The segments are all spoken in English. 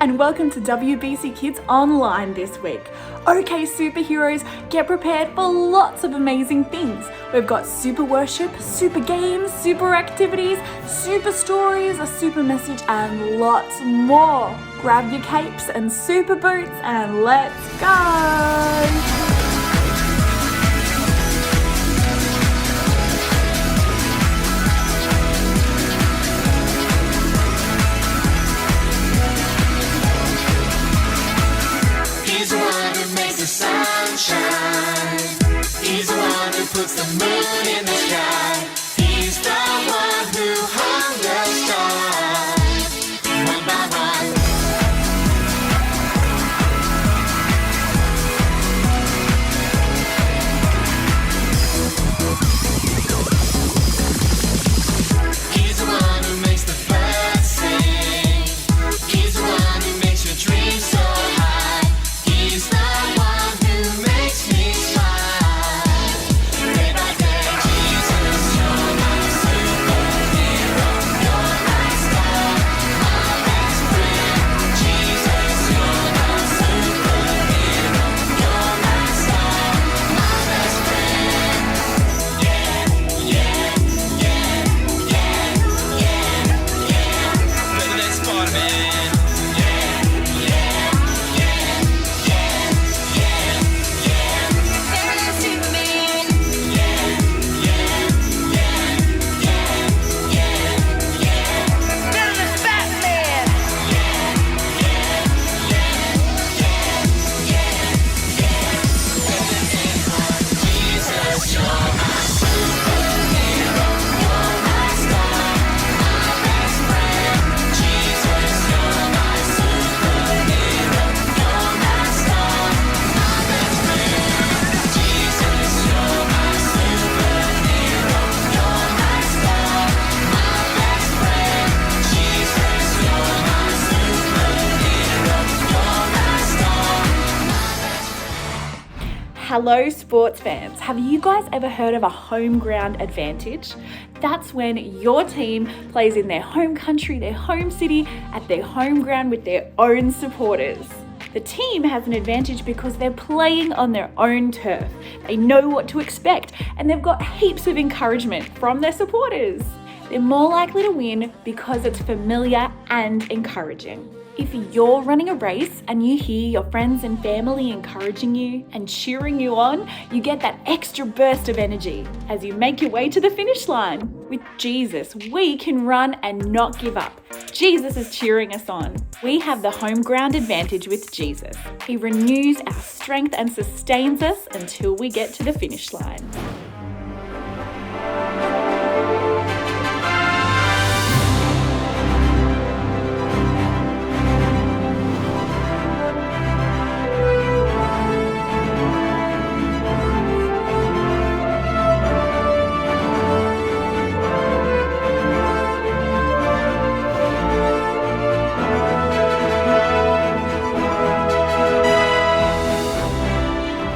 and welcome to WBC Kids Online this week. Okay, superheroes, get prepared for lots of amazing things. We've got super worship, super games, super activities, super stories, a super message, and lots more. Grab your capes and super boots and let's go! Sunshine. He's the one who puts the moon in the sky. He's the one who hung the stars one by one. He's the one who makes the birds sing. He's the one who makes your dreams so high. He's the one who makes me smile. Day by day, Jesus, you're my superhero. You're my star, my best friend. Jesus, you're my superhero. You're my star, my best friend. Yeah, yeah, yeah, yeah, yeah, yeah. Better than Spider-Man. Yeah, yeah, yeah, yeah, yeah, yeah. Better than Superman. Yeah, yeah, yeah, yeah, yeah, yeah. Better than Batman. Yeah, yeah, yeah, yeah, yeah, yeah. Better than anyone. Jesus, you're my superhero. You're my star, my best friend. Jesus, you're my superhero. You're my star, my best friend. Jesus, you're my superhero. You're my star, my best friend. Jesus, you're my superhero. You're my star, my best friend. Hello sports fans, have you guys ever heard of a home ground advantage? That's when your team plays in their home country, their home city, at their home ground with their own supporters. The team has an advantage because they're playing on their own turf. They know what to expect and they've got heaps of encouragement from their supporters. They're more likely to win because it's familiar and encouraging. If you're running a race and you hear your friends and family encouraging you and cheering you on, you get that extra burst of energy as you make your way to the finish line. With Jesus, we can run and not give up. Jesus is cheering us on. We have the home ground advantage with Jesus. He renews our strength and sustains us until we get to the finish line.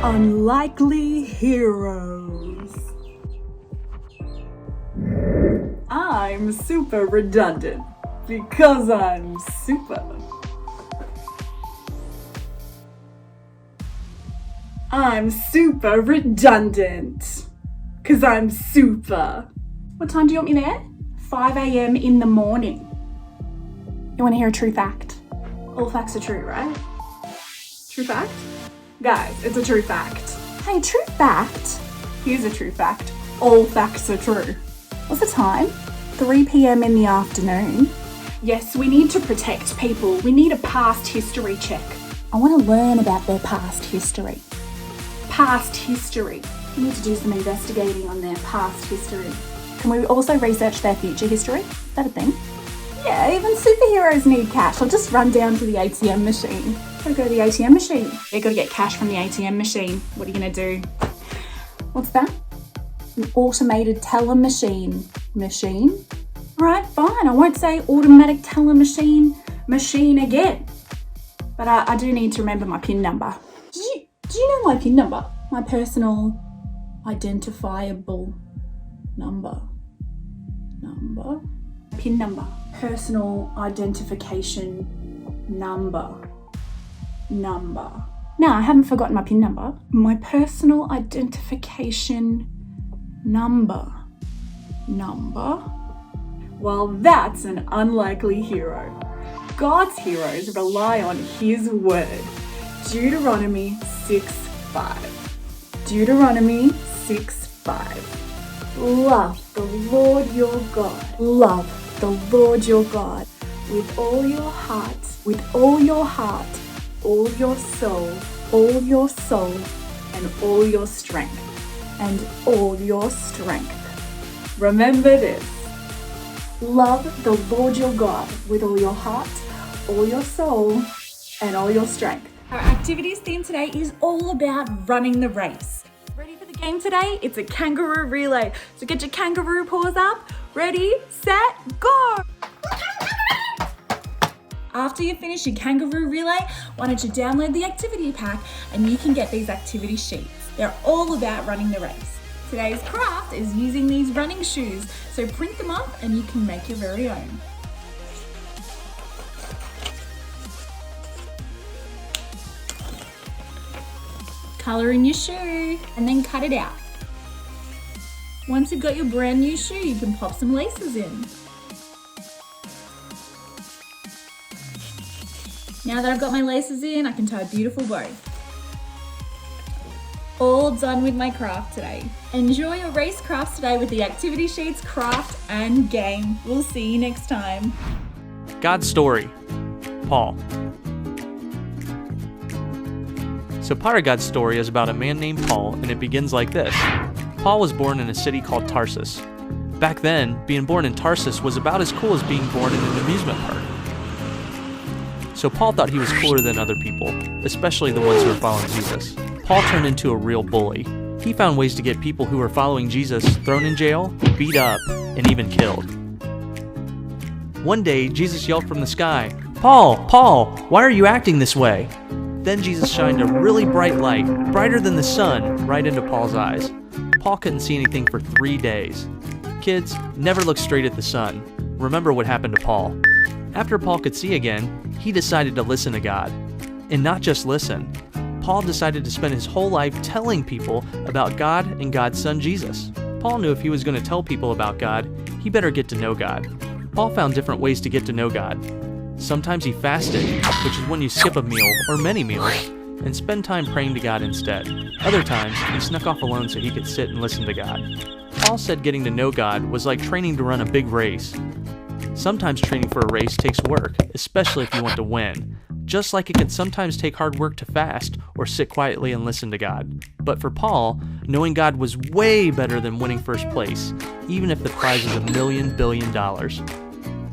Unlikely heroes. I'm super redundant because I'm super. I'm super redundant because I'm super. What time do you want me there? 5 a.m. in the morning. You want to hear a true fact? All facts are true, right? True fact? Guys, it's a true fact. Hey, true fact? Here's a true fact. All facts are true. What's the time? 3 p.m. in the afternoon. Yes, we need to protect people. We need a past history check. I want to learn about their past history. Past history. We need to do some investigating on their past history. Can we also research their future history? Is that a thing? Yeah, even superheroes need cash. I'll just run down to the ATM machine. Gotta go to the ATM machine. You gotta get cash from the ATM machine. What are you gonna do? What's that? An automated teller machine. Machine? Alright, fine. I won't say automatic teller machine again. But I do need to remember my PIN number. Do you know my PIN number? My personal identifiable number. PIN number. Personal identification number. Now, I haven't forgotten my PIN number. My personal identification number. Well, that's an unlikely hero. God's heroes rely on his word. Deuteronomy 6:5. Deuteronomy 6:5. Love the Lord your God. Love the Lord your God with all your heart, all your soul, and all your strength. Remember this. Love the Lord your God with all your heart, all your soul, and all your strength. Our activities theme today is all about running the race. Ready for the game today? It's a kangaroo relay. So get your kangaroo paws up. Ready, set, go! After you finish your kangaroo relay, why don't you download the activity pack and you can get these activity sheets. They're all about running the race. Today's craft is using these running shoes, so print them up and you can make your very own. Colour in your shoe and then cut it out. Once you've got your brand new shoe, you can pop some laces in. Now that I've got my laces in, I can tie a beautiful bow. All done with my craft today. Enjoy your race crafts today with the activity sheets, craft, and game. We'll see you next time. God's story, Paul. So part of God's story is about a man named Paul, and it begins like this. Paul was born in a city called Tarsus. Back then, being born in Tarsus was about as cool as being born in an amusement park. So Paul thought he was cooler than other people, especially the ones who were following Jesus. Paul turned into a real bully. He found ways to get people who were following Jesus thrown in jail, beat up, and even killed. One day, Jesus yelled from the sky, "Paul, Paul, why are you acting this way?" Then Jesus shined a really bright light, brighter than the sun, right into Paul's eyes. Paul couldn't see anything for 3 days. Kids, never look straight at the sun. Remember what happened to Paul. After Paul could see again, he decided to listen to God. And not just listen. Paul decided to spend his whole life telling people about God and God's son Jesus. Paul knew if he was going to tell people about God, he better get to know God. Paul found different ways to get to know God. Sometimes he fasted, which is when you skip a meal or many meals, and spend time praying to God instead. Other times, he snuck off alone so he could sit and listen to God. Paul said getting to know God was like training to run a big race. Sometimes training for a race takes work, especially if you want to win. Just like it can sometimes take hard work to fast or sit quietly and listen to God. But for Paul, knowing God was way better than winning first place, even if the prize is $1 billion.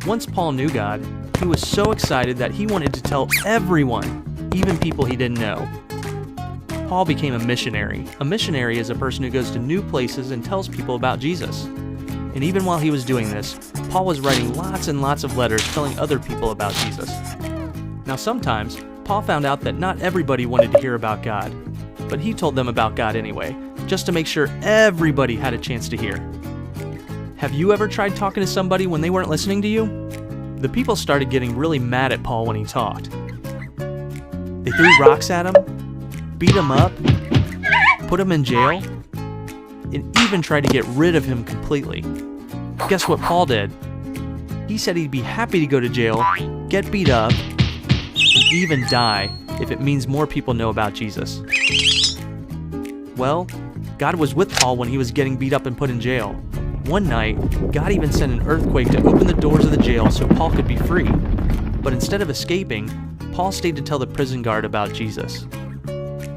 Once Paul knew God, he was so excited that he wanted to tell everyone, even people he didn't know. Paul became a missionary. A missionary is a person who goes to new places and tells people about Jesus. And even while he was doing this, Paul was writing lots and lots of letters telling other people about Jesus. Now sometimes, Paul found out that not everybody wanted to hear about God, but he told them about God anyway, just to make sure everybody had a chance to hear. Have you ever tried talking to somebody when they weren't listening to you? The people started getting really mad at Paul when he talked. They threw rocks at him, beat him up, put him in jail, and even tried to get rid of him completely. Guess what Paul did? He said he'd be happy to go to jail, get beat up, and even die if it means more people know about Jesus. Well, God was with Paul when he was getting beat up and put in jail. One night, God even sent an earthquake to open the doors of the jail so Paul could be free. But instead of escaping, Paul stayed to tell the prison guard about Jesus.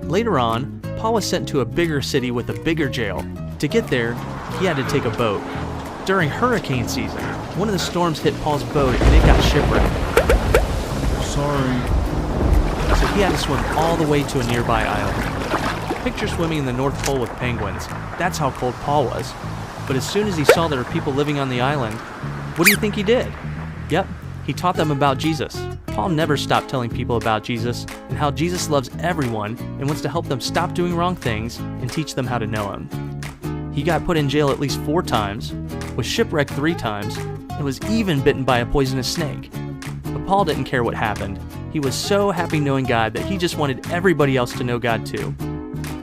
Later on, Paul was sent to a bigger city with a bigger jail. To get there, he had to take a boat. During hurricane season, one of the storms hit Paul's boat and it got shipwrecked. Sorry. So he had to swim all the way to a nearby island. Picture swimming in the North Pole with penguins. That's how cold Paul was. But as soon as he saw there were people living on the island, what do you think he did? Yep, he taught them about Jesus. Paul never stopped telling people about Jesus and how Jesus loves everyone and wants to help them stop doing wrong things and teach them how to know him. He got put in jail at least 4 times, was shipwrecked 3 times, and was even bitten by a poisonous snake. But Paul didn't care what happened. He was so happy knowing God that he just wanted everybody else to know God too.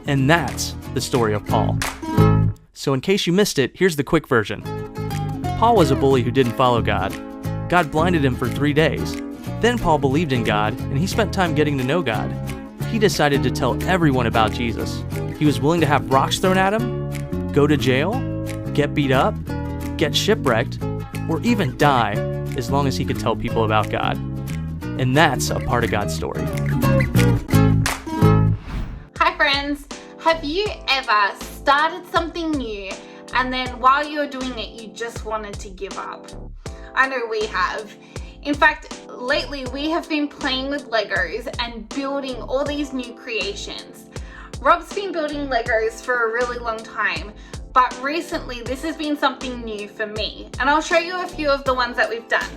And that's the story of Paul. So in case you missed it, here's the quick version. Paul was a bully who didn't follow God. God blinded him for 3 days. Then Paul believed in God, and he spent time getting to know God. He decided to tell everyone about Jesus. He was willing to have rocks thrown at him, go to jail, get beat up, get shipwrecked, or even die, as long as he could tell people about God. And that's a part of God's story. Hi friends, have you ever started something new and then while you're doing it you just wanted to give up? I know we have. In fact, lately we have been playing with Legos and building all these new creations. Rob's been building Legos for a really long time, but recently this has been something new for me, and I'll show you a few of the ones that we've done.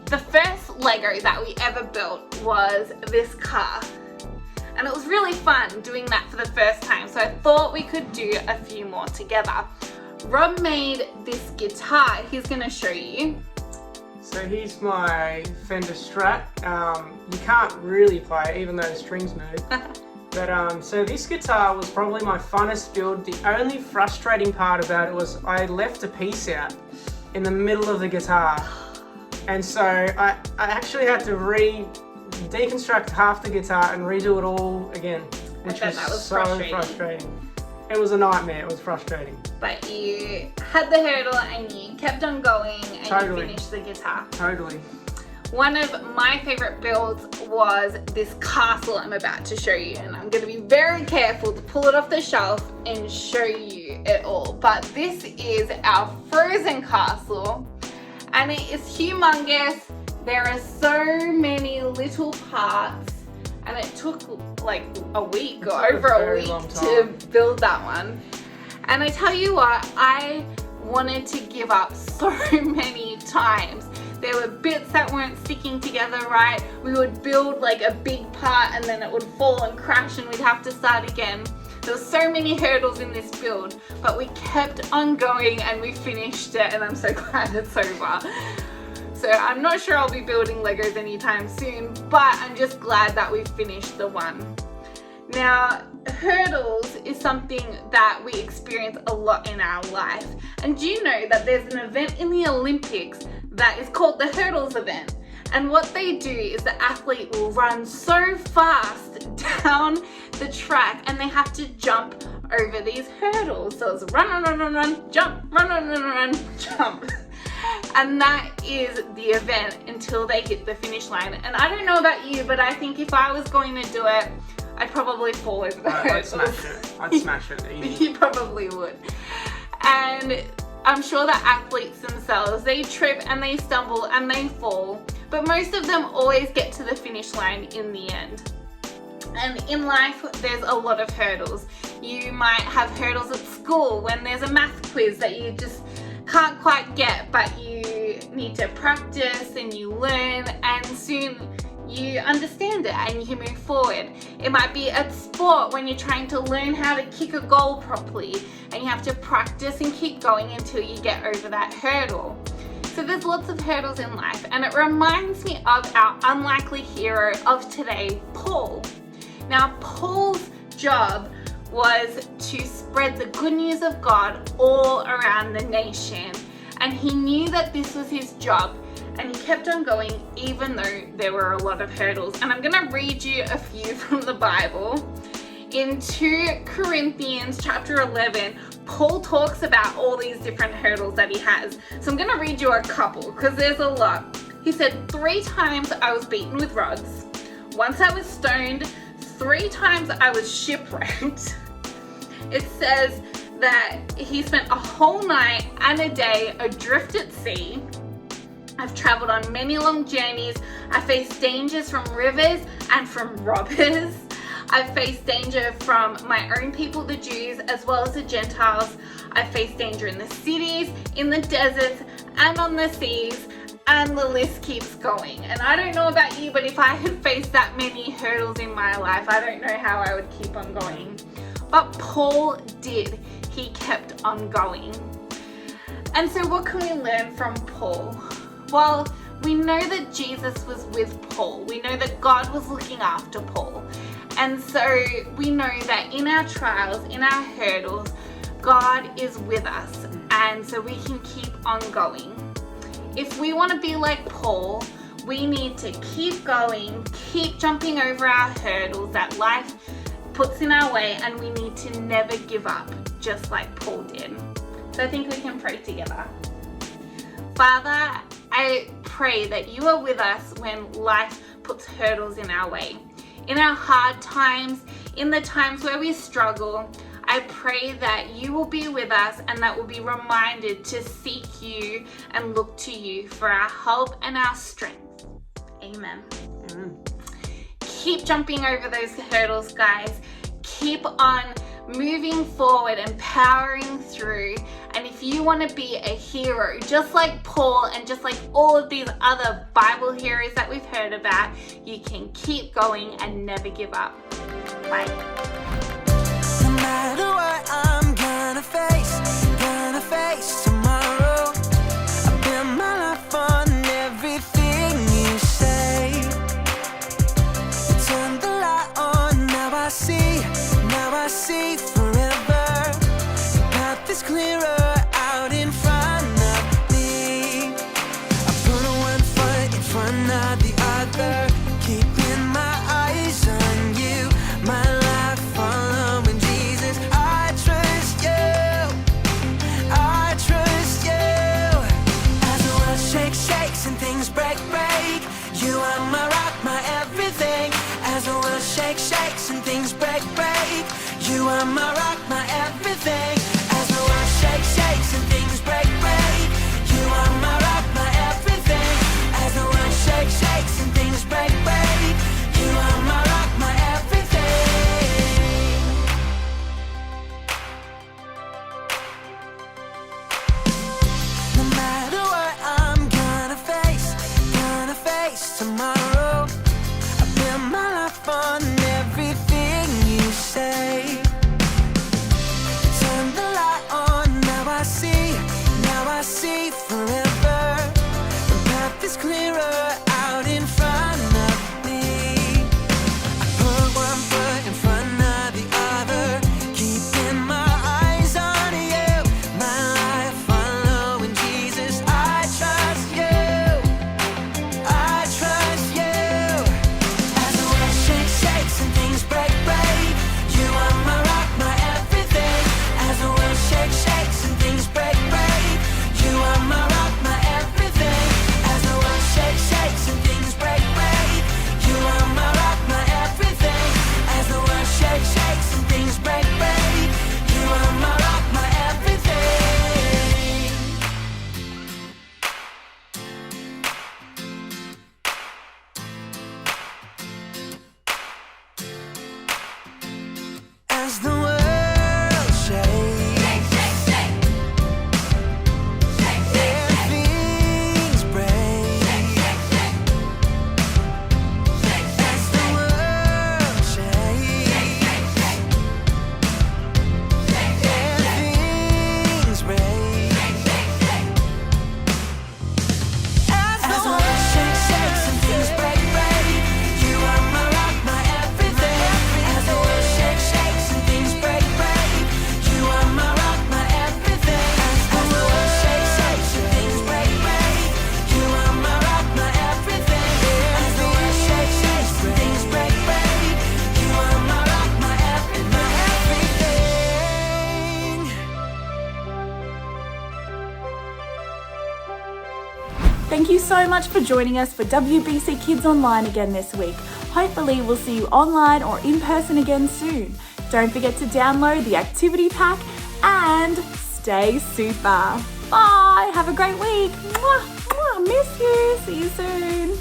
The first Lego that we ever built was this car, and it was really fun doing that for the first time, so I thought we could do a few more together. Rob made this guitar. He's going to show you. So here's my Fender Strat. You can't really play it even though the strings move. But so this guitar was probably my funnest build. The only frustrating part about it was I left a piece out in the middle of the guitar. And so I actually had to deconstruct half the guitar and redo it all again, which was so frustrating. It was a nightmare, it was frustrating. But you had the hurdle and you kept on going and you finished the guitar. Totally. One of my favorite builds was this castle I'm about to show you, and I'm going to be very careful to pull it off the shelf and show you it all. But this is our frozen castle, and it is humongous. There are so many little parts, and it took like a week or over a week to build that one. And I tell you what, I wanted to give up so many times. There were bits that weren't sticking together right. We would build like a big part and then it would fall and crash and we'd have to start again. There were so many hurdles in this build, but we kept on going and we finished it, and I'm so glad it's over. So I'm not sure I'll be building Legos anytime soon, but I'm just glad that we finished the one. Now, hurdles is something that we experience a lot in our life. And do you know that there's an event in the Olympics that is called the hurdles event? And what they do is the athlete will run so fast down the track and they have to jump over these hurdles. So it's run, run, run, run, run, jump, run, run, run, run, jump. And that is the event until they hit the finish line. And I don't know about you, but I think if I was going to do it, I'd probably fall over the hurdles. I'd smash it easy. You probably would. And I'm sure that athletes themselves, they trip and they stumble and they fall, but most of them always get to the finish line in the end. And in life, there's a lot of hurdles. You might have hurdles at school when there's a math quiz that you just can't quite get, but you need to practice and you learn, and soon you understand it and you move forward. It might be at sport when you're trying to learn how to kick a goal properly and you have to practice and keep going until you get over that hurdle. So there's lots of hurdles in life, and it reminds me of our unlikely hero of today, Paul. Now, Paul's job was to spread the good news of God all around the nation, and he knew that this was his job, and he kept on going even though there were a lot of hurdles. And I'm going to read you a few from the Bible. In 2 Corinthians chapter 11, Paul talks about all these different hurdles that he has. So I'm going to read you a couple because there's a lot. He said, 3 times I was beaten with rods. Once I was stoned. 3 times I was shipwrecked. It says that he spent a whole night and a day adrift at sea. I've traveled on many long journeys. I faced dangers from rivers and from robbers. I've faced danger from my own people, the Jews, as well as the Gentiles. I've faced danger in the cities, in the deserts, and on the seas. And the list keeps going. And I don't know about you, but if I had faced that many hurdles in my life, I don't know how I would keep on going. But Paul did. He kept on going. And so what can we learn from Paul? Well, we know that Jesus was with Paul. We know that God was looking after Paul. And so we know that in our trials, in our hurdles, God is with us, and so we can keep on going. If we want to be like Paul, we need to keep going, keep jumping over our hurdles that life puts in our way, and we need to never give up, just like Paul did. So I think we can pray together. Father, I pray that you are with us when life puts hurdles in our way. In our hard times, in the times where we struggle, I pray that you will be with us and that we'll be reminded to seek you and look to you for our help and our strength. Amen. Keep jumping over those hurdles, guys. Keep on moving forward and powering through. And if you want to be a hero, just like Paul and just like all of these other Bible heroes that we've heard about, you can keep going and never give up. Bye. No matter what I'm gonna face tomorrow. I bet my life on everything you say. You turn the light on, now I see forever. Your path is clearer out in front of me. I put one foot in front of the other, keeping my eyes on you. My life following Jesus. I trust you. As the world shakes and things break. You are my rock, my everything. As the world shakes and things break. You are my rock, my everything. As the world shakes and things break. You are my rock, my everything. As the world shakes and things break. You are my rock, my everything. No matter what I'm gonna face tomorrow. I bet my life on everything you say. Turn the light on, now I see forever. The path is clearer out in front of me. I put one foot in front of the other, keeping my eyes on you. My life following Jesus. I trust you. As the world shakes and things break. You are my rock, my everything. As the world shakes and things break. You are my rock, my everything. As the world shakes and things break. You are my rock, my everything. As the world shakes and things break. You are my rock, my everything. As the world shakes and things break. As the world shakes and things break. As the world shakes and things break. You are my rock, my everything. As the world shakes and things break. You are my rock, my everything. As the world shakes and things break. You are my rock, my everything. As the world shakes and things break. You are my rock, my everything. Thank you so much for joining us for WBC Kids Online again this week. Hopefully we'll see you online or in person again soon. Don't forget to download the activity pack and stay super. Bye, have a great week. Mwah, mwah, miss you, see you soon.